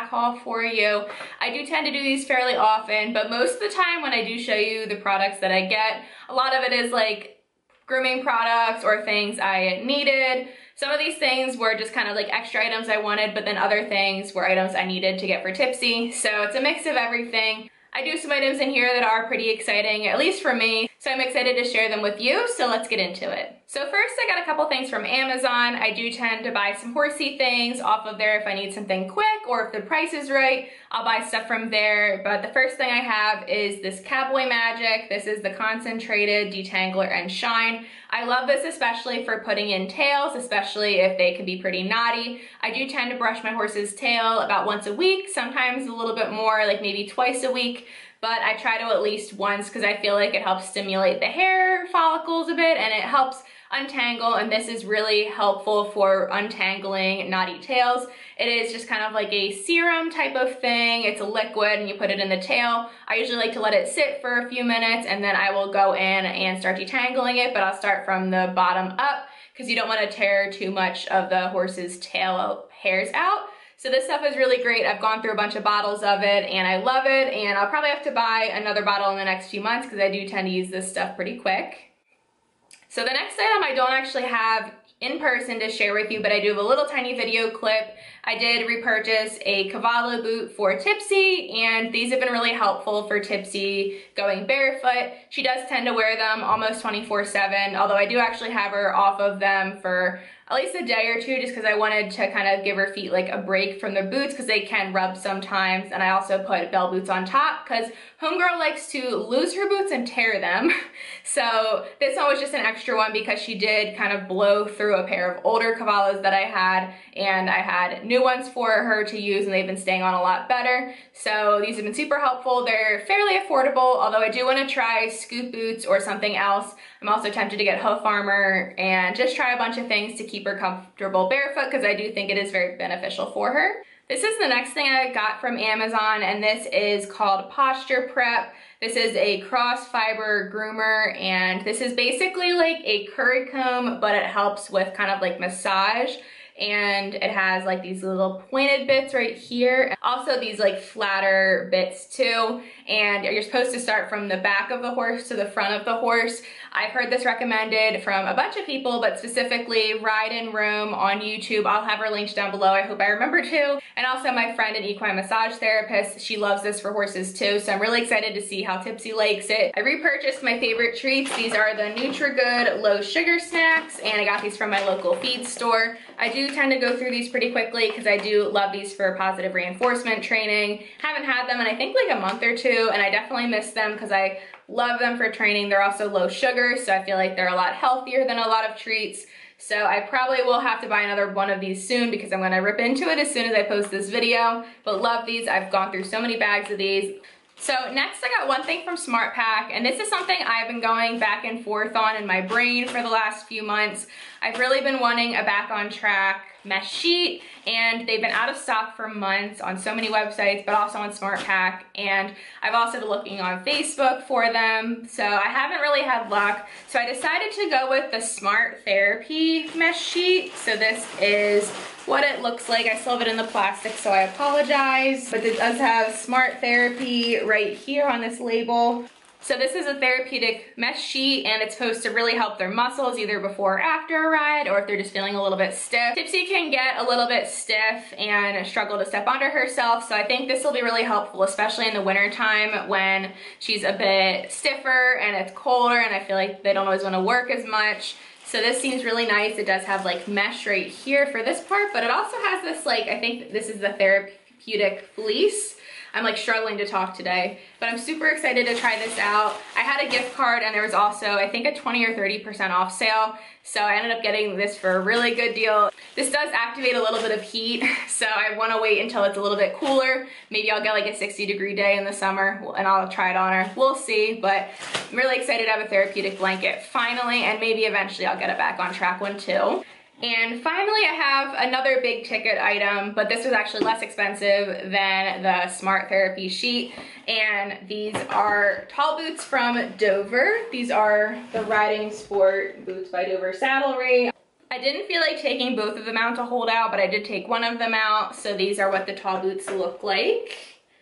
Tack Haul for you. I do tend to do these fairly often, but most of the time when I do show you the products that I get, a lot of it is like grooming products or things I needed. Some of these things were just kind of like extra items I wanted, but then other things were items I needed to get for Tipsy. So it's a mix of everything. I do some items in here that are pretty exciting, at least for me, so I'm excited to share them with you, so let's get into it. So first, I got a couple things from Amazon. I do tend to buy some horsey things off of there if I need something quick, or if the price is right, I'll buy stuff from there. But the first thing I have is this Cowboy Magic. This is the concentrated detangler and shine. I love this especially for putting in tails, especially if they can be pretty knotty. I do tend to brush my horse's tail about once a week, sometimes a little bit more, like maybe twice a week. But I try to at least once because I feel like it helps stimulate the hair follicles a bit and it helps untangle, and this is really helpful for untangling knotty tails. It is just kind of like a serum type of thing. It's a liquid and you put it in the tail. I usually like to let it sit for a few minutes and then I will go in and start detangling it, but I'll start from the bottom up because you don't want to tear too much of the horse's tail hairs out. So this stuff is really great. I've gone through a bunch of bottles of it and I love it, and I'll probably have to buy another bottle in the next few months because I do tend to use this stuff pretty quick. So the next item I don't actually have in person to share with you, but I do have a little tiny video clip. I did repurchase a Cavallo boot for Tipsy, and these have been really helpful for Tipsy going barefoot. She does tend to wear them almost 24/7, although I do actually have her off of them for at least a day or two just because I wanted to kind of give her feet like a break from the boots because they can rub sometimes, and I also put bell boots on top because homegirl likes to lose her boots and tear them. So this one was just an extra one because she did kind of blow through a pair of older Cavallos that I had, and I had new ones for her to use and they've been staying on a lot better. So these have been super helpful. They're fairly affordable, although I do want to try scoop boots or something else. I'm also tempted to get hoof armor and just try a bunch of things to keep her comfortable barefoot because I do think it is very beneficial for her. This is the next thing I got from Amazon, and this is called Posture Prep. This is a Crossfiber groomer, and this is basically like a curry comb, but it helps with kind of like massage. And it has like these little pointed bits right here. Also these like flatter bits too. And you're supposed to start from the back of the horse to the front of the horse. I've heard this recommended from a bunch of people, but specifically Ride in Room on YouTube. I'll have her linked down below. I hope I remember to. And also my friend, an equine massage therapist, she loves this for horses too. So I'm really excited to see how Tipsy likes it. I repurchased my favorite treats. These are the Nutrigood low sugar snacks, and I got these from my local feed store. I do tend to go through these pretty quickly because I do love these for positive reinforcement training. Haven't had them in I think like a month or two, and I definitely miss them because I love them for training. They're also low sugar, so I feel like they're a lot healthier than a lot of treats. So I probably will have to buy another one of these soon because I'm going to rip into it as soon as I post this video. But love these. I've gone through so many bags of these. So next I got one thing from SmartPak, and this is something I've been going back and forth on in my brain for the last few months. I've really been wanting a back on track mesh sheet, and they've been out of stock for months on so many websites, but also on SmartPak, and I've also been looking on Facebook for them, so I haven't really had luck. So I decided to go with the SmartTherapy mesh sheet. So this is what it looks like. I still have it in the plastic, so I apologize, but it does have SmartTherapy right here on this label. So this is a therapeutic mesh sheet, and it's supposed to really help their muscles either before or after a ride, or if they're just feeling a little bit stiff. Tipsy can get a little bit stiff and struggle to step under herself, so I think this will be really helpful, especially in the winter time when she's a bit stiffer and it's colder and I feel like they don't always want to work as much. So this seems really nice. It does have like mesh right here for this part, but it also has this like, I think this is the therapeutic fleece. I'm like struggling to talk today, but I'm super excited to try this out. I had a gift card and there was also, I think, a 20 or 30% off sale. So I ended up getting this for a really good deal. This does activate a little bit of heat, so I want to wait until it's a little bit cooler. Maybe I'll get like a 60-degree day in the summer and I'll try it on her. We'll see, but I'm really excited to have a therapeutic blanket finally, and maybe eventually I'll get a back on track one too. And finally, I have another big ticket item, but this was actually less expensive than the SmartTherapy sheet. And these are tall boots from Dover. These are the Riding Sport boots by Dover Saddlery. I didn't feel like taking both of them out to hold out, but I did take one of them out. So these are what the tall boots look like.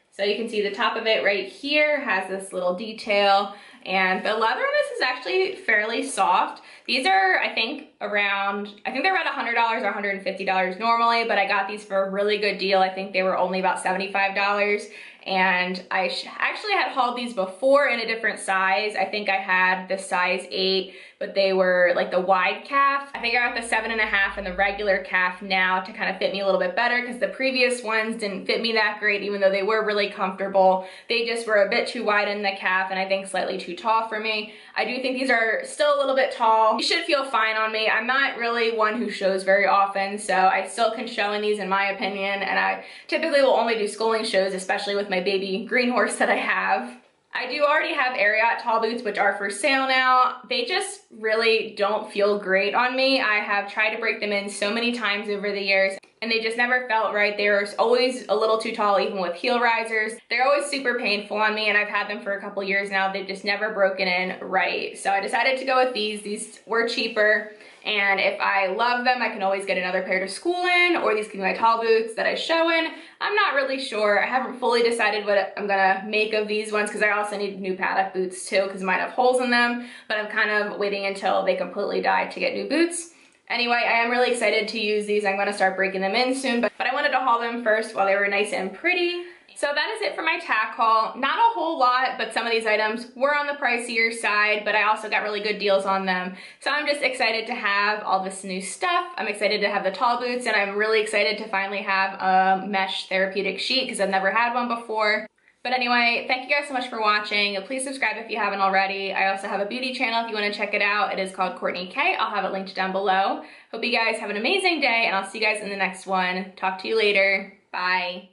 So you can see the top of it right here has this little detail, and the leather in this is actually fairly soft. These are, I think they're around $100 or $150 normally, but I got these for a really good deal. I think they were only about $75. And I actually had hauled these before in a different size. I think I had the size 8, but they were like the wide calf. I think I got the 7.5 and the regular calf now to kind of fit me a little bit better, because the previous ones didn't fit me that great, even though they were really comfortable. They just were a bit too wide in the calf and I think slightly too tall for me. I do think these are still a little bit tall. These should feel fine on me. I'm not really one who shows very often, so I still can show in these in my opinion, and I typically will only do schooling shows, especially with my baby green horse that I have. I do already have Ariat tall boots, which are for sale now. They just really don't feel great on me. I have tried to break them in so many times over the years, and they just never felt right. They're always a little too tall, even with heel risers. They're always super painful on me, and I've had them for a couple years now. They've just never broken in right. So I decided to go with these. These were cheaper, and if I love them, I can always get another pair to school in, or these can be my tall boots that I show in. I'm not really sure. I haven't fully decided what I'm gonna make of these ones, because I also need new paddock boots too, because mine have holes in them, but I'm kind of waiting until they completely die to get new boots. Anyway, I am really excited to use these. I'm gonna start breaking them in soon, but I wanted to haul them first while they were nice and pretty. So that is it for my tack haul. Not a whole lot, but some of these items were on the pricier side, but I also got really good deals on them. So I'm just excited to have all this new stuff. I'm excited to have the tall boots, and I'm really excited to finally have a mesh therapeutic sheet, because I've never had one before. But anyway, thank you guys so much for watching. Please subscribe if you haven't already. I also have a beauty channel if you want to check it out. It is called Courtney K. I'll have it linked down below. Hope you guys have an amazing day, and I'll see you guys in the next one. Talk to you later. Bye.